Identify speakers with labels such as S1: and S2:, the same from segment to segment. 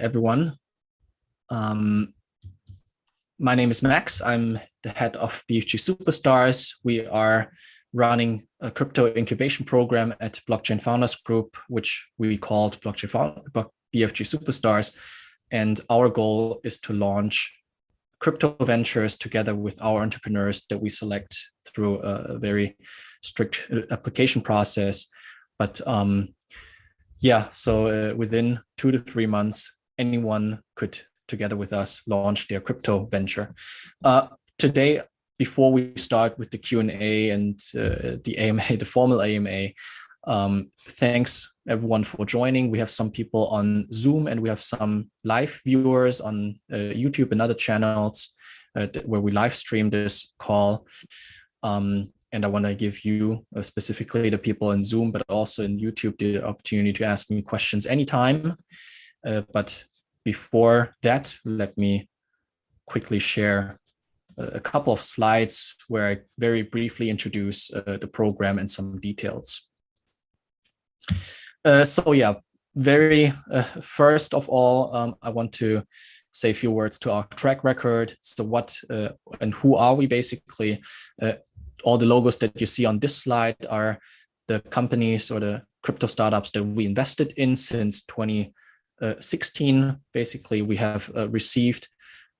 S1: everyone. Um, my name is Max. I'm the head of BFG Superstars. We are running a crypto incubation program at Blockchain Founders Group, which we called BFG Superstars. And our goal is to launch crypto ventures together with our entrepreneurs that we select through a very strict application process. But within 2 to 3 months, anyone could, together with us, launch their crypto venture. Today, before we start with the Q&A and the AMA, the formal AMA, thanks everyone for joining. We have some people on Zoom and we have some live viewers on YouTube and other channels where we live stream this call. And I want to give you, specifically the people in Zoom, but also in YouTube, the opportunity to ask me questions anytime. But before that, let me quickly share a couple of slides where I very briefly introduce the program and some details. First of all, I want to say a few words to our track record. So what and who are we basically? All the logos that you see on this slide are the companies or the crypto startups that we invested in since 2016. Basically, we have received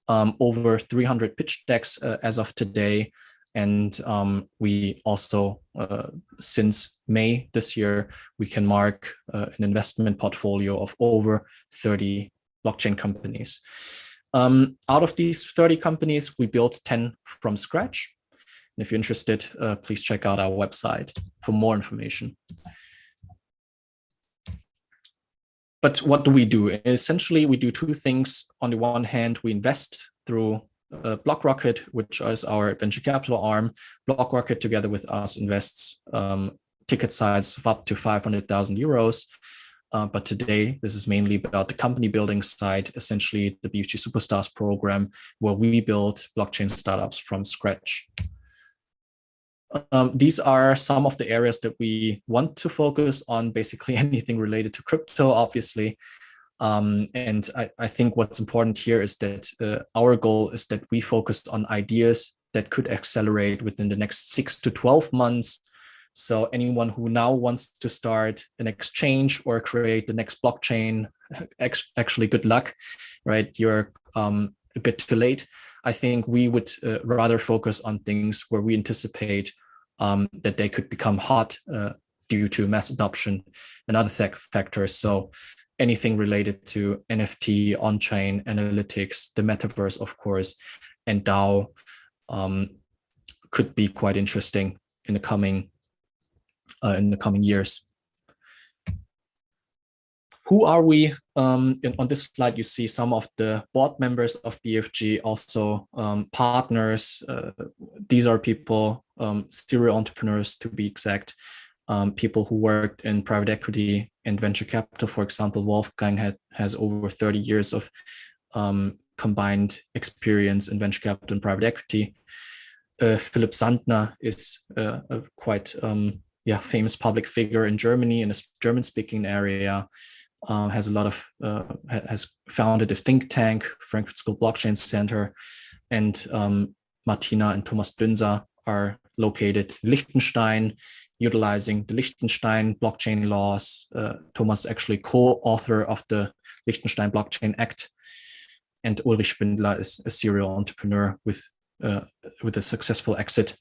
S1: over 300 pitch decks as of today. And we also, since May this year, we can mark an investment portfolio of over 30 blockchain companies. Out of these 30 companies, we built 10 from scratch. And if you're interested, please check out our website for more information. But what do we do? Essentially, we do two things. On the one hand, we invest through BlockRocket, which is our venture capital arm. BlockRocket, together with us, invests ticket size of up to 500,000 euros. But today, this is mainly about the company building side, essentially the BFG Superstars program, where we build blockchain startups from scratch. These are some of the areas that we want to focus on, basically anything related to crypto, obviously. And I think what's important here is that our goal is that we focus on ideas that could accelerate within the next 6 to 12 months. So anyone who now wants to start an exchange or create the next blockchain, actually good luck, right? You're a bit too late. I think we would rather focus on things where we anticipate that they could become hot due to mass adoption and other factors. So anything related to NFT, on-chain analytics, the metaverse, of course, and DAO could be quite interesting in the coming years. Who are we? On this slide, you see some of the board members of BFG, also partners. These are people, serial entrepreneurs to be exact, people who worked in private equity and venture capital. For example, Wolfgang has over 30 years of combined experience in venture capital and private equity. Philipp Sandner is a quite famous public figure in Germany, in a German-speaking area. Has founded a think tank, Frankfurt School Blockchain Center, and Martina and Thomas Dünser are located in Liechtenstein, utilizing the Liechtenstein blockchain laws. Thomas actually co-author of the Liechtenstein Blockchain Act, and Ulrich Spindler is a serial entrepreneur with a successful exit.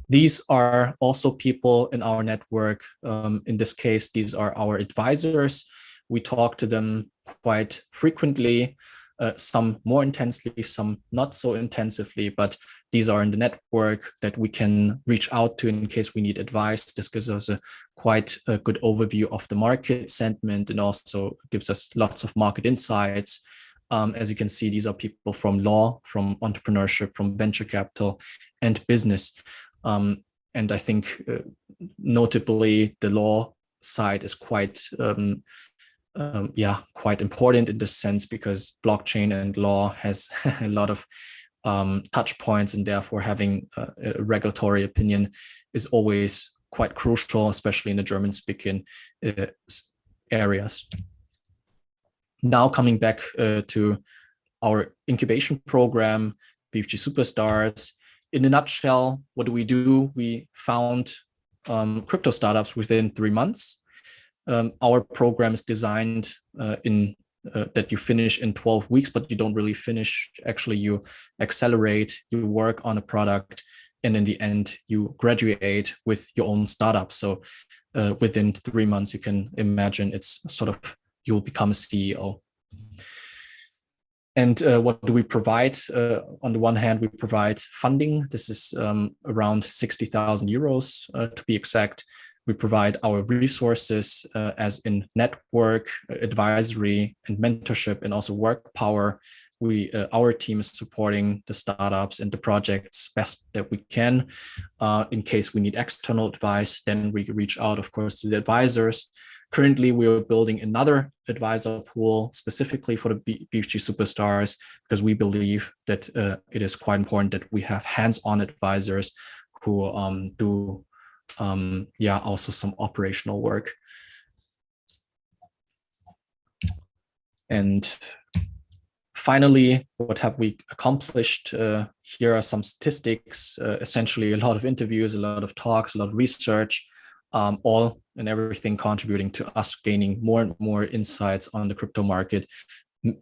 S1: These are also people in our network. In this case, these are our advisors. We talk to them quite frequently, some more intensely, some not so intensively, but these are in the network that we can reach out to in case we need advice. This gives us quite a good overview of the market sentiment and also gives us lots of market insights. As you can see, these are people from law, from entrepreneurship, from venture capital, and business. And I think notably the law side is quite important in this sense, because blockchain and law has a lot of touch points, and therefore having a regulatory opinion is always quite crucial, especially in the German-speaking areas. Now coming back to our incubation program, BFG Superstars. In a nutshell, what do? We found crypto startups within 3 months. Our program is designed that you finish in 12 weeks, but you don't really finish. Actually, you accelerate, you work on a product, and in the end, you graduate with your own startup. So within 3 months, you can imagine it's sort of, you'll become a CEO. And what do we provide? On the one hand, we provide funding. This is around 60,000 euros to be exact. We provide our resources as in network, advisory, and mentorship, and also work power. Our team is supporting the startups and the projects best that we can. In case we need external advice, then we reach out, of course, to the advisors. Currently, we are building another advisor pool specifically for the BFG Superstars, because we believe that it is quite important that we have hands-on advisors who do also some operational work. And finally, what have we accomplished? Here are some statistics, essentially a lot of interviews, a lot of talks, a lot of research, all and everything contributing to us gaining more and more insights on the crypto market,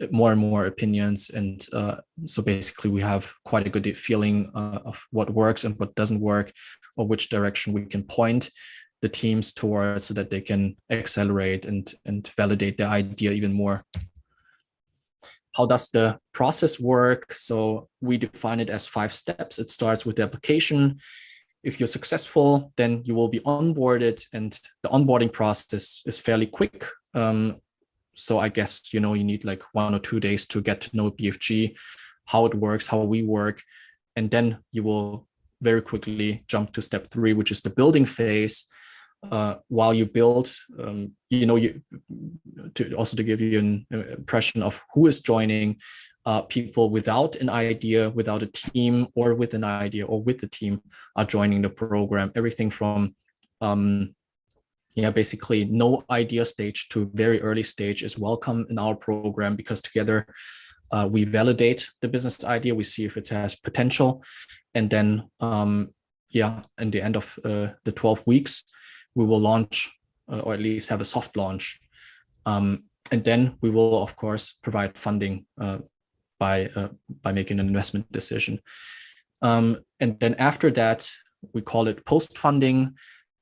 S1: more and more opinions. And so basically we have quite a good feeling of what works and what doesn't work, or which direction we can point the teams towards so that they can accelerate and validate the idea even more. How does the process work? So we define it as 5 steps. It starts with the application. If you're successful, then you will be onboarded, and the onboarding process is fairly quick. So I guess, you need like 1 or 2 days to get to know BFG, how it works, how we work. And then you will very quickly jump to step 3, which is the building phase. While you build, to give you an impression of who is joining, people without an idea, without a team, or with an idea, or with the team are joining the program. Everything from basically no idea stage to very early stage is welcome in our program, because together we validate the business idea, we see if it has potential, and then in the end of the 12 weeks, we will launch, or at least have a soft launch. And then we will, of course, provide funding by making an investment decision. And then after that, we call it post-funding.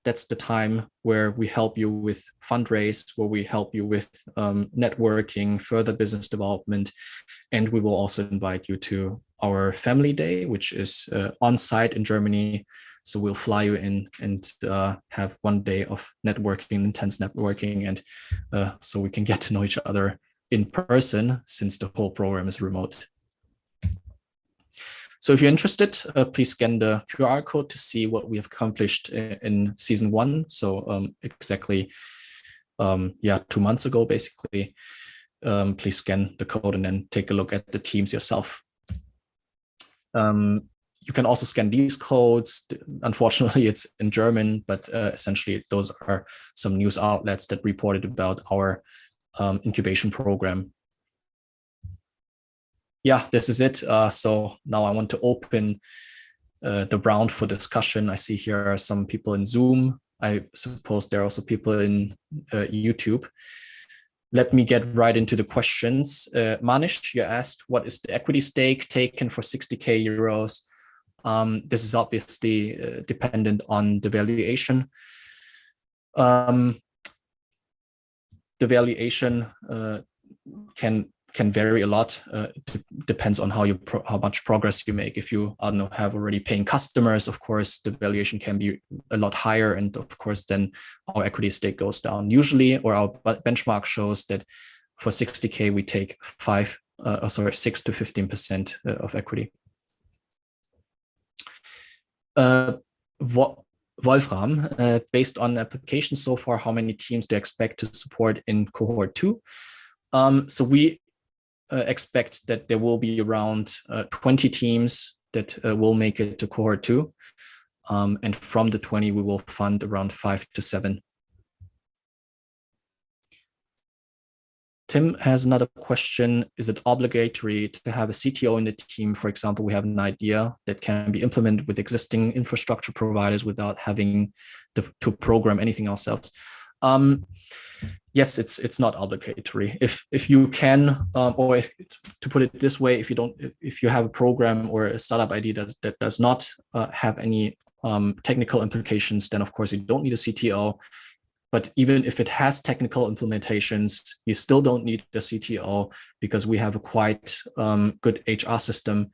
S1: That's the time where we help you with fundraise, where we help you with networking, further business development. And we will also invite you to our family day, which is on site in Germany. So we'll fly you in and have 1 day of networking, intense networking. And so we can get to know each other in person, since the whole program is remote. So if you're interested, please scan the QR code to see what we have accomplished in season 1. So exactly, 2 months ago, basically. Please scan the code and then take a look at the teams yourself. You can also scan these codes. Unfortunately, it's in German, but essentially those are some news outlets that reported about our incubation program. Yeah, this is it. So now I want to open the round for discussion. I see here are some people in Zoom. I suppose there are also people in YouTube. Let me get right into the questions. Manish, you asked, what is the equity stake taken for 60K euros? This is obviously dependent on the valuation. The valuation can vary a lot. Depends on how much progress you make. If you have already paying customers, of course, the valuation can be a lot higher, and of course, then our equity stake goes down. Usually, or our benchmark shows that for 60K we take 6 to 15% of equity. Wolfram, based on applications so far, how many teams do you expect to support in cohort 2? So we expect that there will be around 20 teams that will make it to cohort 2. And from the 20, we will fund around 5 to 7. Tim has another question. Is it obligatory to have a CTO in the team? For example, we have an idea that can be implemented with existing infrastructure providers without having to program anything ourselves. Yes, it's not obligatory. If you can, or to put it this way, if you have a program or a startup idea that does not have any technical implications, then of course you don't need a CTO. But even if it has technical implementations, you still don't need a CTO, because we have a quite good HR system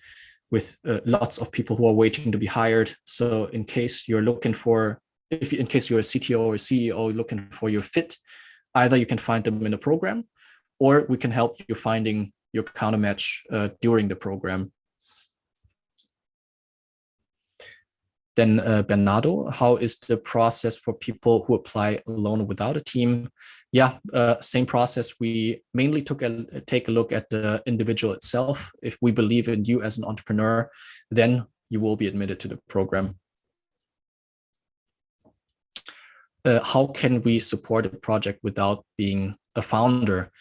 S1: with lots of people who are waiting to be hired. So in case you're looking for, in case you're a CTO or a CEO looking for your fit, either you can find them in a program, or we can help you finding your countermatch during the program. Then Bernardo, how is the process for people who apply alone without a team? Yeah, same process. We mainly take a look at the individual itself. If we believe in you as an entrepreneur, then you will be admitted to the program. How can we support a project without being a founder?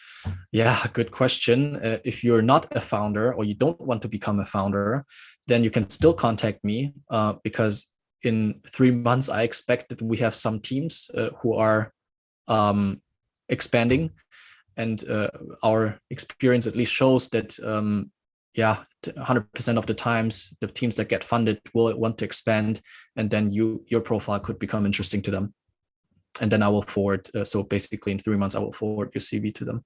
S1: Yeah, good question. If you're not a founder, or you don't want to become a founder, then you can still contact me, because in 3 months, I expect that we have some teams who are expanding, and our experience at least shows that 100% of the times, the teams that get funded will want to expand, and then your profile could become interesting to them. And then I will forward. So basically in 3 months, I will forward your CV to them,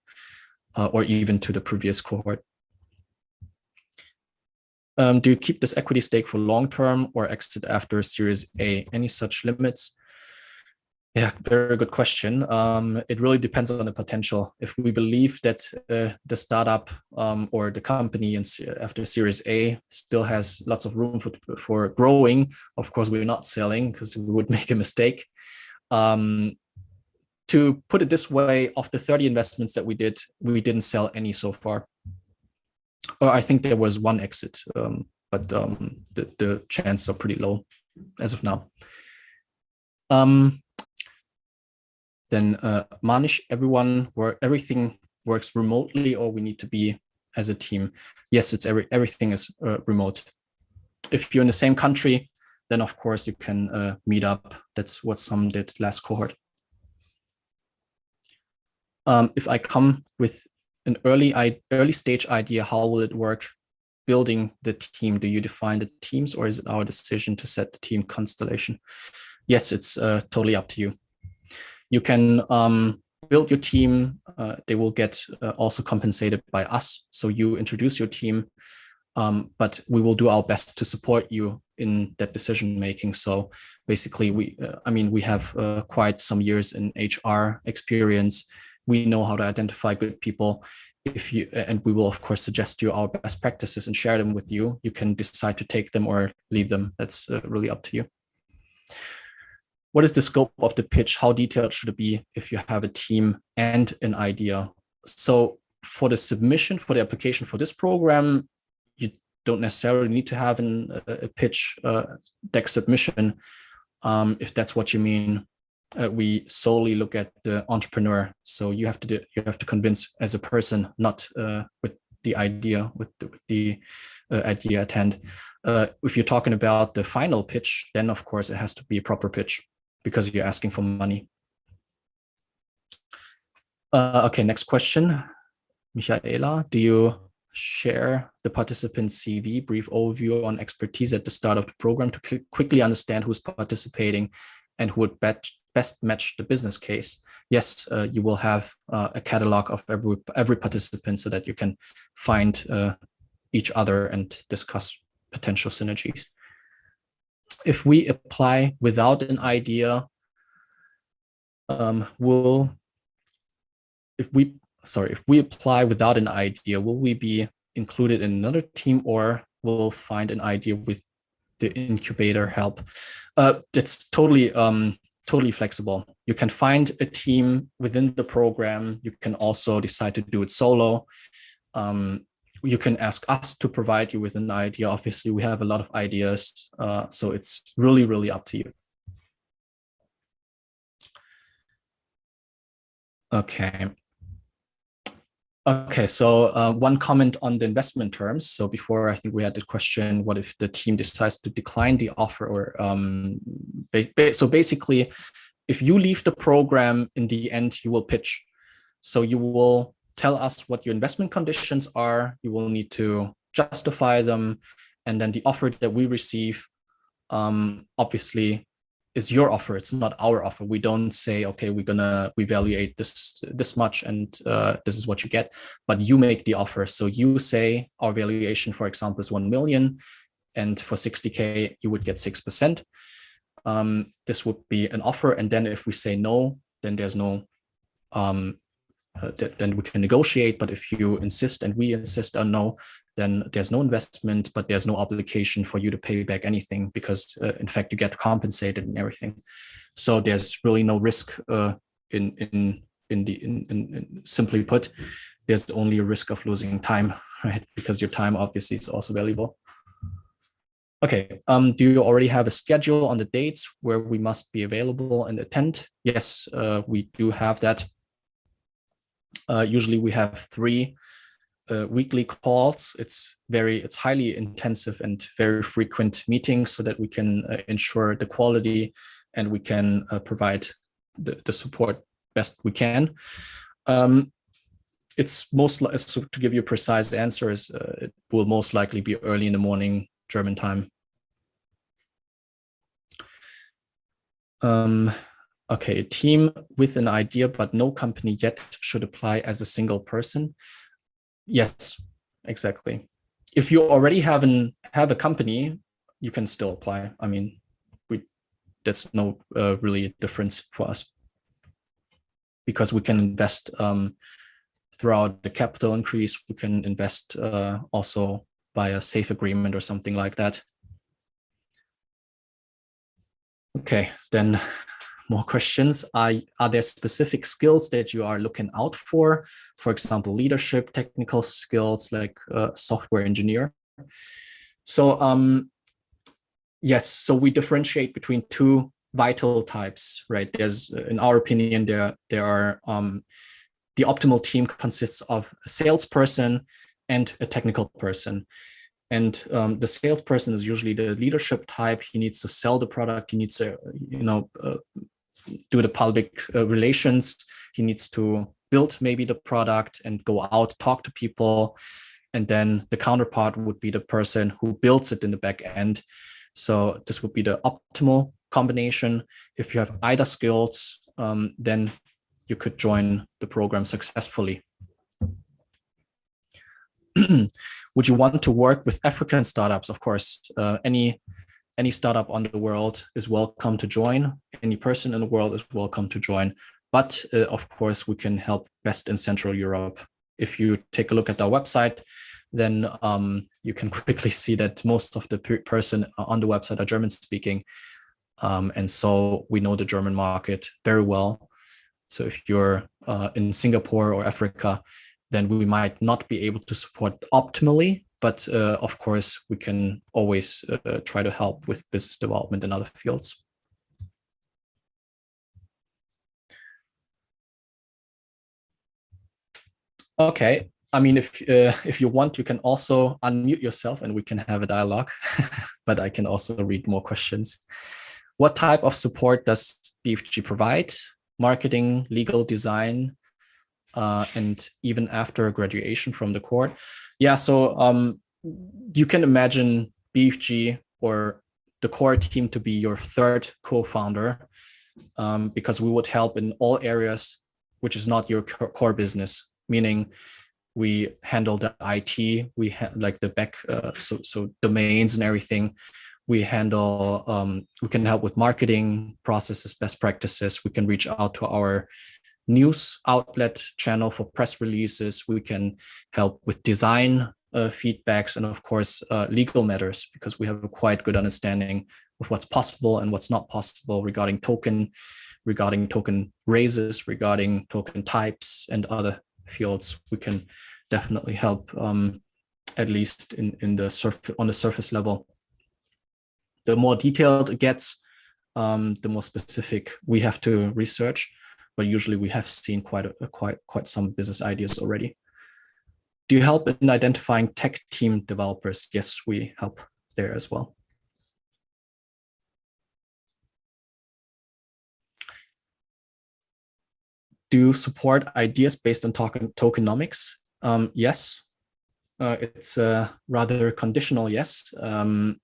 S1: or even to the previous cohort. Do you keep this equity stake for long-term or exit after Series A? Any such limits? Yeah, very good question. It really depends on the potential. If we believe that the startup or the company after Series A still has lots of room for growing, of course, we're not selling, because we would make a mistake. To put it this way, of the 30 investments that we did, we didn't sell any so far. Or I think there was one exit, but the chances are pretty low as of now. Then Manish, everything works remotely, or we need to be as a team? Yes, everything is remote. If you're in the same country, then of course you can meet up. That's what some did last cohort. If I come with an early stage idea, how will it work building the team? Do you define the teams, or is it our decision to set the team constellation? Yes, it's totally up to you. You can build your team. They will get also compensated by us. So you introduce your team, but we will do our best to support you in that decision making. So basically, we have quite some years in HR experience. We know how to identify good people. And we will of course suggest you our best practices and share them with you. You can decide to take them or leave them. That's really up to you. What is the scope of the pitch? How detailed should it be if you have a team and an idea? So for the submission, for the application for this program, you don't necessarily need to have a pitch deck submission. If that's what you mean. We solely look at the entrepreneur. So you have to convince as a person, not with the idea, with the idea at hand. If you're talking about the final pitch, then of course it has to be a proper pitch, because you're asking for money. Okay, next question. Michaela, do you share the participant's CV, brief overview on expertise at the start of the program to quickly understand who's participating and who would best match the business case? Yes, you will have a catalog of every participant, so that you can find each other and discuss potential synergies. If we apply without an idea, if we apply without an idea, will we be included in another team, or will find an idea with the incubator help? That's totally flexible. You can find a team within the program. You can also decide to do it solo. You can ask us to provide you with an idea. Obviously, we have a lot of ideas, so it's really, really up to you. Okay. Okay, so one comment on the investment terms. So before, I think we had the question, what if the team decides to decline the offer? Or so basically, if you leave the program, in the end, you will pitch. So you will tell us what your investment conditions are. You will need to justify them. And then the offer that we receive, obviously, is your offer. It's not our offer. We don't say, okay, we evaluate this much, and this is what you get. But you make the offer. So you say our valuation, for example, is 1 million, and for 60K you would get 6%. This would be an offer, and then if we say no, then there's no then we can negotiate. But if you insist and we insist on no, then there's no investment, but there's no obligation for you to pay back anything, because in fact you get compensated and everything. So there's really no risk. In simply put, there's only a risk of losing time, right? Because your time obviously is also valuable. Okay, do you already have a schedule on the dates where we must be available and attend? Yes, we do have that. Usually we have 3 weekly calls. It's highly intensive and very frequent meetings, so that we can ensure the quality, and we can provide the support best we can. It's so to give you a precise answer, it will most likely be early in the morning German time. Okay, a team with an idea but no company yet should apply as a single person. Yes, exactly. If you already have a company, you can still apply. I mean, there's no really difference for us, because we can invest throughout the capital increase. We can invest also by a safe agreement or something like that. Okay, then more questions. Are there specific skills that you are looking out for example, leadership, technical skills, like software engineer? So yes, so we differentiate between 2 vital types, right? There's, in our opinion, there are the optimal team consists of a salesperson and a technical person. And the salesperson is usually the leadership type. He needs to sell the product. He needs to, do the public relations. He needs to build maybe the product and go out, talk to people. And then the counterpart would be the person who builds it in the back end. So this would be the optimal combination. If you have either skills, then you could join the program successfully. Would you want to work with African startups? Of course, any startup on the world is welcome to join. Any person in the world is welcome to join. But of course, we can help best in Central Europe. If you take a look at our website, then you can quickly see that most of the person on the website are German speaking. And so we know the German market very well. So if you're in Singapore or Africa, then we might not be able to support optimally, but of course, we can always try to help with business development in other fields. Okay, I mean, if you want, you can also unmute yourself and we can have a dialogue, but I can also read more questions. What type of support does BFG provide? Marketing, legal, design, and even after graduation from the court? Yeah, so you can imagine BFG or the core team to be your 3rd co-founder, because we would help in all areas which is not your core business, meaning we handle the IT, we like the back, so domains and everything. We handle, we can help with marketing processes, best practices. We can reach out to our news outlet channel for press releases. We can help with design feedbacks, and of course, legal matters, because we have a quite good understanding of what's possible and what's not possible regarding token raises, regarding token types and other fields. We can definitely help, at least on the surface level. The more detailed it gets, the more specific we have to research. But usually we have seen quite some business ideas already. Do you help in identifying tech team developers? Yes, we help there as well. Do you support ideas based on tokenomics? Yes. It's rather conditional, yes.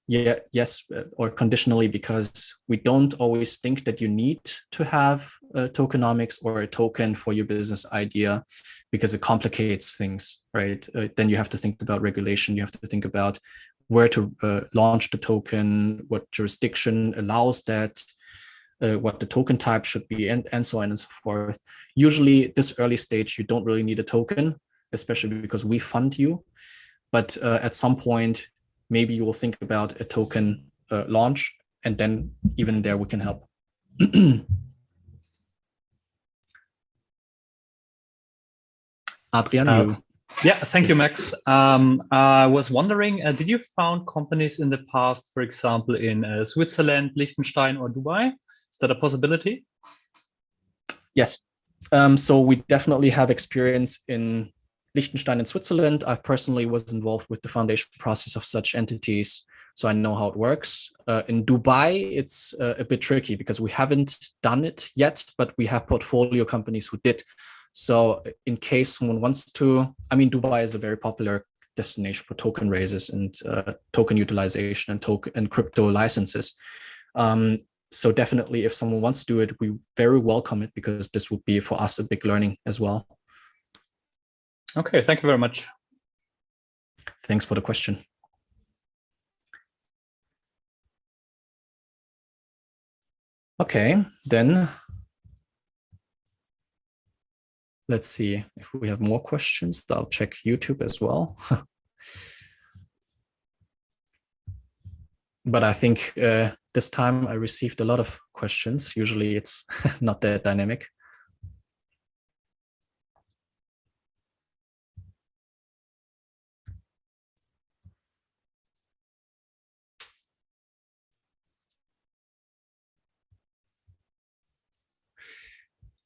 S1: Yes, or conditionally, because we don't always think that you need to have tokenomics or a token for your business idea, because it complicates things, right? Then you have to think about regulation. You have to think about where to launch the token, what jurisdiction allows that, what the token type should be, and so on and so forth. Usually, this early stage, you don't really need a token, especially because we fund you. But at some point, maybe you will think about a token launch, and then even there we can help. Adrian, you.
S2: Yeah, thank you, Max. I was wondering, did you found companies in the past, for example, in Switzerland, Liechtenstein, or Dubai? Is that a possibility?
S1: Yes. So we definitely have experience in Liechtenstein and Switzerland. I personally was involved with the foundation process of such entities, so I know how it works. In Dubai, it's a bit tricky because we haven't done it yet, but we have portfolio companies who did. So in case someone wants to, I mean, Dubai is a very popular destination for token raises and token utilization and crypto licenses. So definitely, if someone wants to do it, we very welcome it, because this would be for us a big learning as well.
S2: Okay, thank you very much.
S1: Thanks for the question. Okay, then let's see if we have more questions. I'll check YouTube as well. But I think this time I received a lot of questions. Usually it's not that dynamic.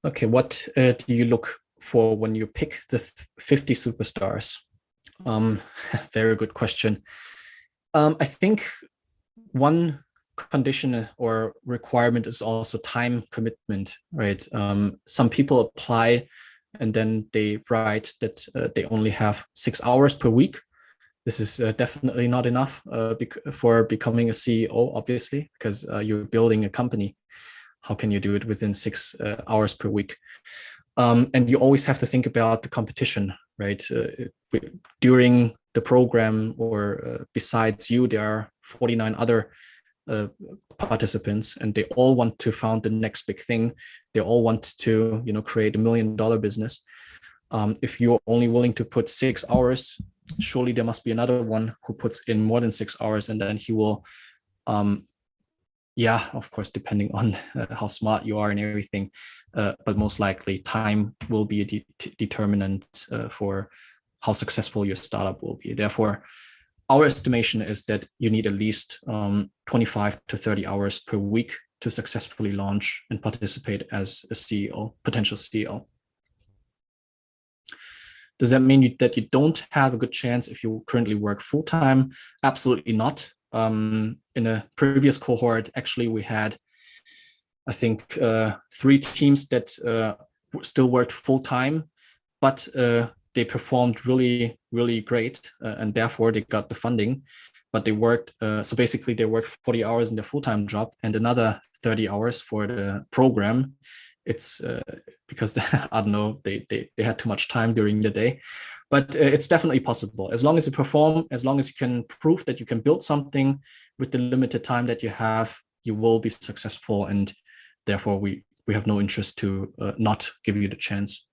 S1: Okay, what do you look for when you pick the 50 superstars? Very good question. I think one condition or requirement is also time commitment, right? Some people apply and then they write that they only have 6 hours per week. This is definitely not enough for becoming a CEO, obviously, because you're building a company. How can you do it within 6 hours per week? And you always have to think about the competition, right? During the program or besides you, there are 49 other participants, and they all want to found the next big thing. They all want to, create $1 million business. If you're only willing to put 6 hours, surely there must be another one who puts in more than 6 hours, and then he will of course, depending on how smart you are and everything, but most likely time will be a determinant for how successful your startup will be. Therefore, our estimation is that you need at least 25 to 30 hours per week to successfully launch and participate as a CEO, potential CEO. Does that mean that you don't have a good chance if you currently work full-time? Absolutely not. In a previous cohort, actually, we had, I think, 3 teams that still worked full-time, but they performed really, really great, and therefore they got the funding. But they worked, so basically they worked 40 hours in their full-time job and another 30 hours for the program. It's because I don't know, they had too much time during the day, but it's definitely possible. As long as you perform, as long as you can prove that you can build something with the limited time that you have, you will be successful, and therefore we have no interest to not give you the chance.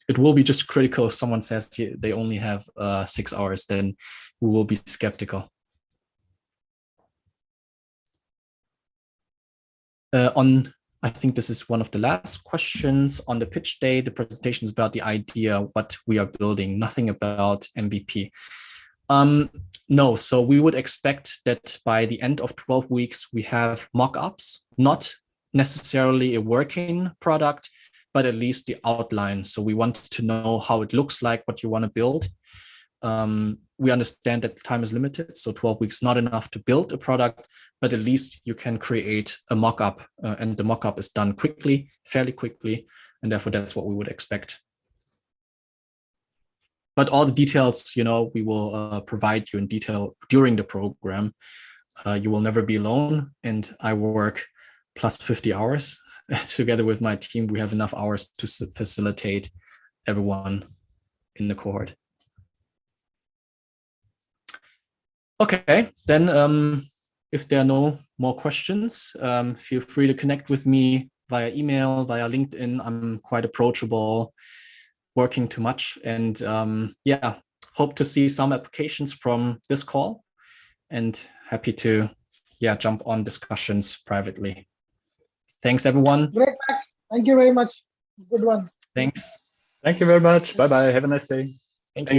S1: It will be just critical if someone says they only have 6 hours, then we will be skeptical. I think this is one of the last questions. On the pitch day, the presentation is about the idea, what we are building, nothing about MVP. No, so we would expect that by the end of 12 weeks, we have mock-ups, not necessarily a working product, but at least the outline. So we want to know how it looks like, what you want to build. we understand that time is limited, so 12 weeks not enough to build a product, but at least you can create a mock-up, and the mock-up is done quickly, fairly quickly, and therefore that's what we would expect. But all the details, we will provide you in detail during the program. You will never be alone, and I work plus 50 hours together with my team. We have enough hours to facilitate everyone in the cohort. Okay, then if there are no more questions, feel free to connect with me via email, via LinkedIn. I'm quite approachable, working too much, and hope to see some applications from this call, and happy to jump on discussions privately. Thanks, everyone.
S3: Great, Max. Thank you very much. Good one.
S1: Thanks.
S2: Thank you very much. Bye-bye. Have a nice day.
S1: Thank you.